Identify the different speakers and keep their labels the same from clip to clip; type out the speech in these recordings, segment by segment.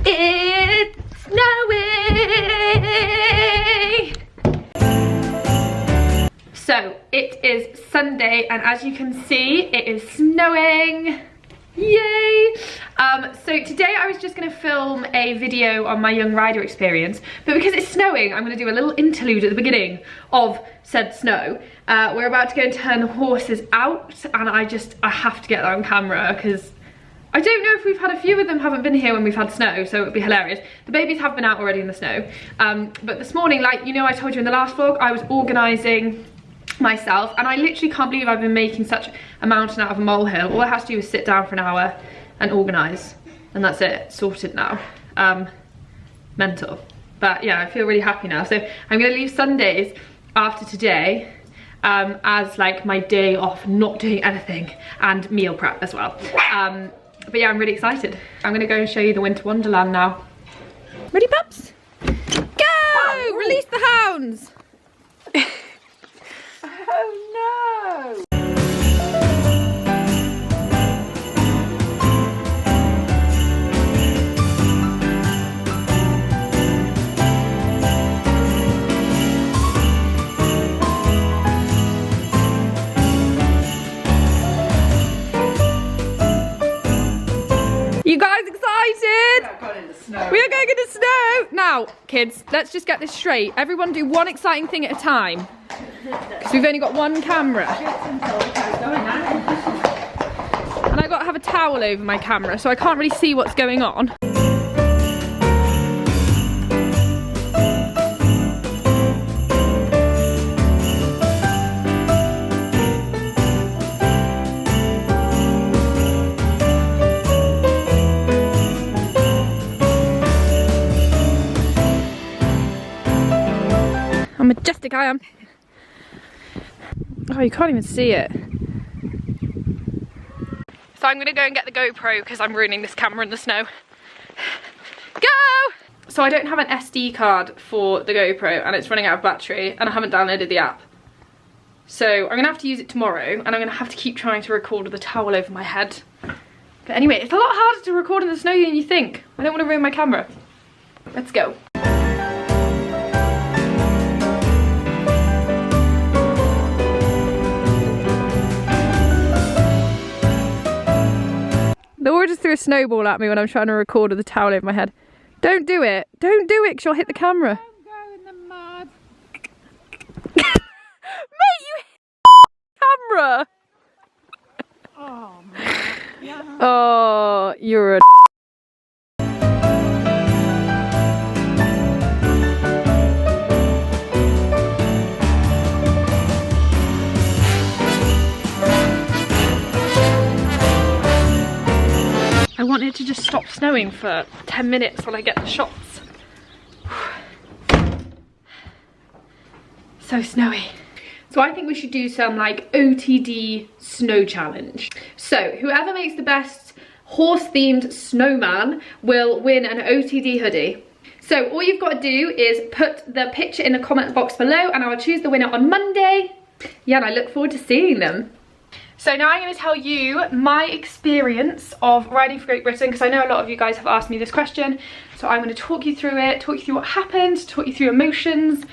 Speaker 1: It's snowing! So it is Sunday and as you can see it is snowing. Yay! So today I was just going to film a video on my young rider experience, but because it's snowing I'm going to do a little interlude at the beginning of said snow. We're about to go and turn the horses out and I have to get that on camera because I don't know if we've had a few of them haven't been here when we've had snow, so it would be hilarious. The babies have been out already in the snow, but this morning, like you know I told you in the last vlog, I was organising myself and I literally can't believe I've been making such a mountain out of a molehill. All I have to do is sit down for an hour and organise and that's it, sorted now. Mental. But yeah, I feel really happy now. So I'm going to leave Sundays after today as like my day off not doing anything and meal prep as well. But yeah, I'm really excited. I'm gonna go and show you the Winter Wonderland now. Ready, pups? Go! Oh, release the hounds! Oh no! You guys excited? We are going in the snow. Now, kids, let's just get this straight. Everyone do one exciting thing at a time. Because we've only got one camera. And I've got to have a towel over my camera, so I can't really see what's going on. How majestic I am. Oh, you can't even see it. So I'm gonna go and get the GoPro because I'm ruining this camera in the snow. Go! So I don't have an SD card for the GoPro and it's running out of battery and I haven't downloaded the app. So I'm gonna have to use it tomorrow and I'm gonna have to keep trying to record with a towel over my head. But anyway, it's a lot harder to record in the snow than you think. I don't want to ruin my camera. Let's go. Laura just threw a snowball at me when I'm trying to record with a towel over my head. Don't do it. Don't do it because you'll hit the camera.
Speaker 2: Don't go in the mud.
Speaker 1: Mate, you hit the camera.
Speaker 2: Oh, man. Yeah.
Speaker 1: Oh, you're a I want it to just stop snowing for 10 minutes while I get the shots. So snowy. So I think we should do some like OTD snow challenge. So whoever makes the best horse themed snowman will win an OTD hoodie. So all you've got to do is put the picture in the comment box below and I will choose the winner on Monday. Yeah, and I look forward to seeing them. So now I'm going to tell you my experience of riding for Great Britain because I know a lot of you guys have asked me this question. So I'm going to talk you through it, talk you through what happened, talk you through emotions,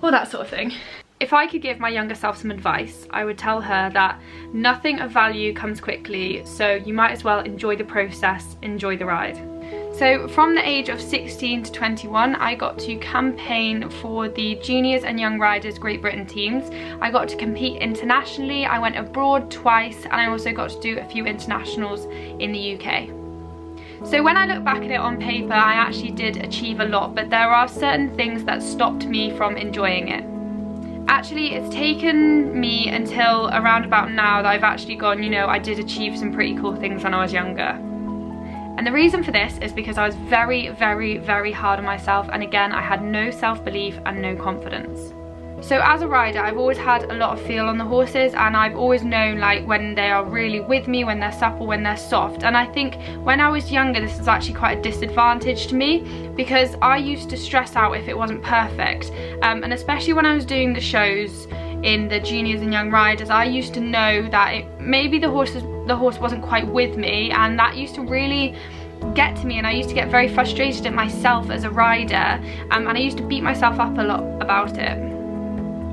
Speaker 1: all that sort of thing. If I could give my younger self some advice, I would tell her that nothing of value comes quickly, so you might as well enjoy the process, enjoy the ride. So from the age of 16 to 21, I got to campaign for the Juniors and Young Riders Great Britain teams. I got to compete internationally, I went abroad twice, and I also got to do a few internationals in the UK. So when I look back at it on paper, I actually did achieve a lot, but there are certain things that stopped me from enjoying it. Actually, it's taken me until around about now that I've actually gone, you know, I did achieve some pretty cool things when I was younger. And the reason for this is because I was very, very, very hard on myself, and again, I had no self-belief and no confidence. So as a rider, I've always had a lot of feel on the horses, and I've always known like when they are really with me, when they're supple, when they're soft. And I think when I was younger, this was actually quite a disadvantage to me, because I used to stress out if it wasn't perfect. And especially when I was doing the shows in the juniors and young riders, I used to know that maybe the horse wasn't quite with me, and that used to really get to me, and I used to get very frustrated at myself as a rider, and I used to beat myself up a lot about it.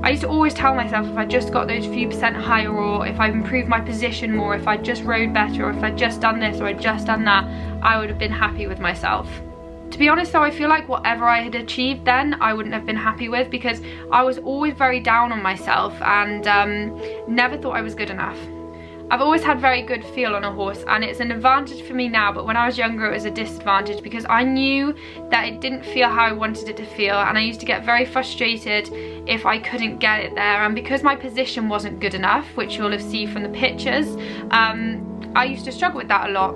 Speaker 1: I used to always tell myself if I just got those few percent higher, or if I've improved my position more, if I just rode better, or if I'd just done this or I'd just done that, I would have been happy with myself. To be honest though, I feel like whatever I had achieved then, I wouldn't have been happy with, because I was always very down on myself and never thought I was good enough. I've always had very good feel on a horse, and it's an advantage for me now, but when I was younger it was a disadvantage, because I knew that it didn't feel how I wanted it to feel, and I used to get very frustrated if I couldn't get it there. And because my position wasn't good enough, which you'll have seen from the pictures, I used to struggle with that a lot.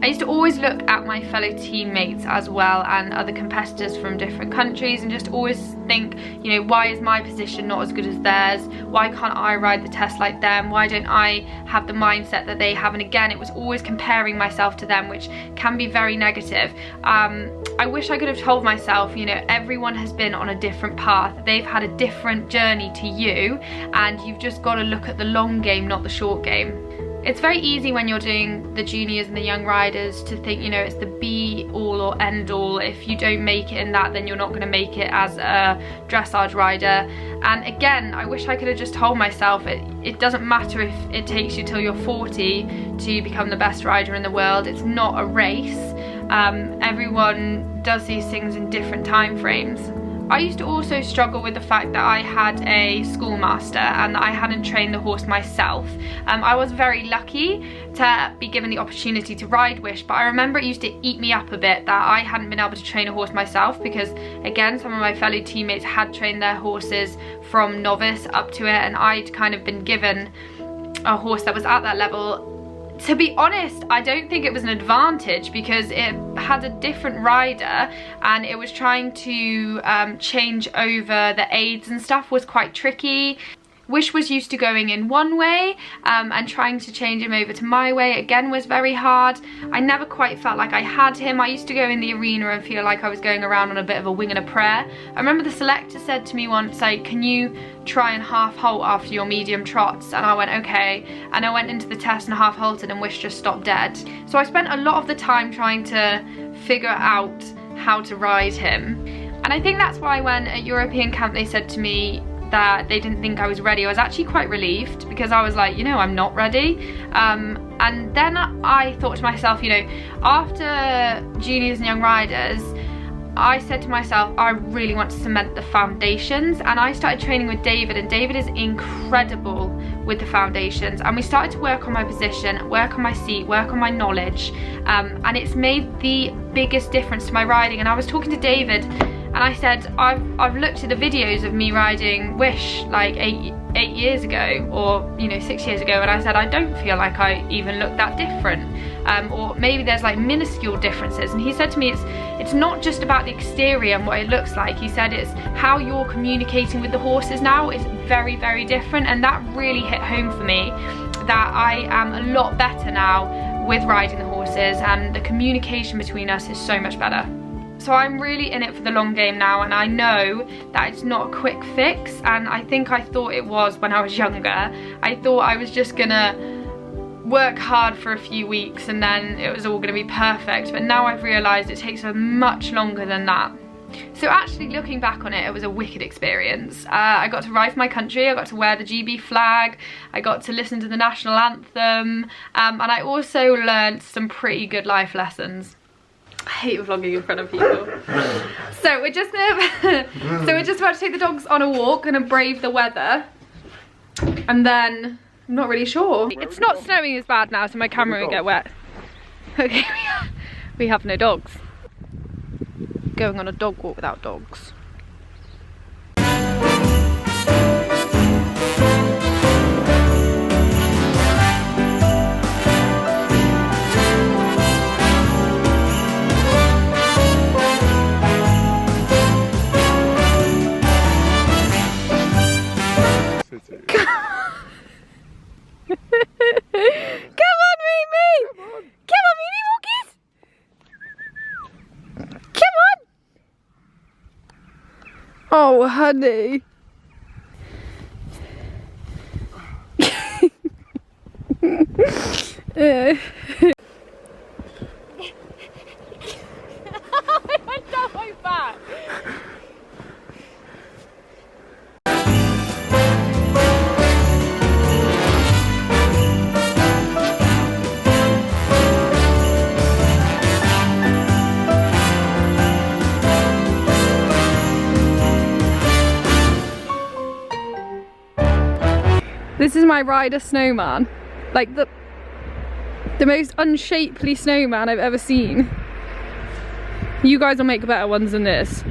Speaker 1: I used to always look at my fellow teammates as well, and other competitors from different countries, and just always think, you know, why is my position not as good as theirs? Why can't I ride the test like them? Why don't I have the mindset that they have? And again, it was always comparing myself to them, which can be very negative. I wish I could have told myself, you know, everyone has been on a different path. They've had a different journey to you, and you've just got to look at the long game, not the short game. It's very easy when you're doing the juniors and the young riders to think, you know, it's the be all or end all. If you don't make it in that, then you're not going to make it as a dressage rider. And again, I wish I could have just told myself it doesn't matter if it takes you till you're 40 to become the best rider in the world. It's not a race. Everyone does these things in different time frames. I used to also struggle with the fact that I had a schoolmaster and that I hadn't trained the horse myself. I was very lucky to be given the opportunity to ride Wish, but I remember it used to eat me up a bit that I hadn't been able to train a horse myself, because again, some of my fellow teammates had trained their horses from novice up to it, and I'd kind of been given a horse that was at that level. To be honest, I don't think it was an advantage, because it had a different rider, and it was trying to change over the aids and stuff was quite tricky. Wish was used to going in one way, and trying to change him over to my way again was very hard. I never quite felt like I had him. I used to go in the arena and feel like I was going around on a bit of a wing and a prayer. I remember the selector said to me once, like, can you try and half halt after your medium trots? And I went, okay. And I went into the test and half halted, and Wish just stopped dead. So I spent a lot of the time trying to figure out how to ride him. And I think that's why when at European camp they said to me that they didn't think I was ready, I was actually quite relieved, because I was like, you know, I'm not ready. And then I thought to myself, you know, after juniors and young riders, I said to myself, I really want to cement the foundations, and I started training with David, and David is incredible with the foundations, and we started to work on my position, work on my seat, work on my knowledge, and it's made the biggest difference to my riding. And I was talking to David, and I said, I've looked at the videos of me riding Wish like eight years ago, or you know, 6 years ago, and I said, I don't feel like I even look that different, or maybe there's like minuscule differences. And he said to me, it's not just about the exterior and what it looks like. He said it's how you're communicating with the horses now is very, very different, and that really hit home for me, that I am a lot better now with riding the horses, and the communication between us is so much better. So I'm really in it for the long game now, and I know that it's not a quick fix, and I think I thought it was when I was younger. I thought I was just gonna work hard for a few weeks and then it was all gonna be perfect, but now I've realised it takes much longer than that. So actually, looking back on it, it was a wicked experience. I got to ride for my country, I got to wear the GB flag, I got to listen to the national anthem, and I also learned some pretty good life lessons. I hate vlogging in front of people. So we're just about to take the dogs on a walk, gonna brave the weather, and then I'm not really sure. It's not snowing as bad now, so my camera won't get wet. Okay, we have no dogs. Going on a dog walk without dogs. Oh, honey.
Speaker 2: I went down my back.
Speaker 1: This is my rider snowman. Like the most unshapely snowman I've ever seen. You guys will make better ones than this.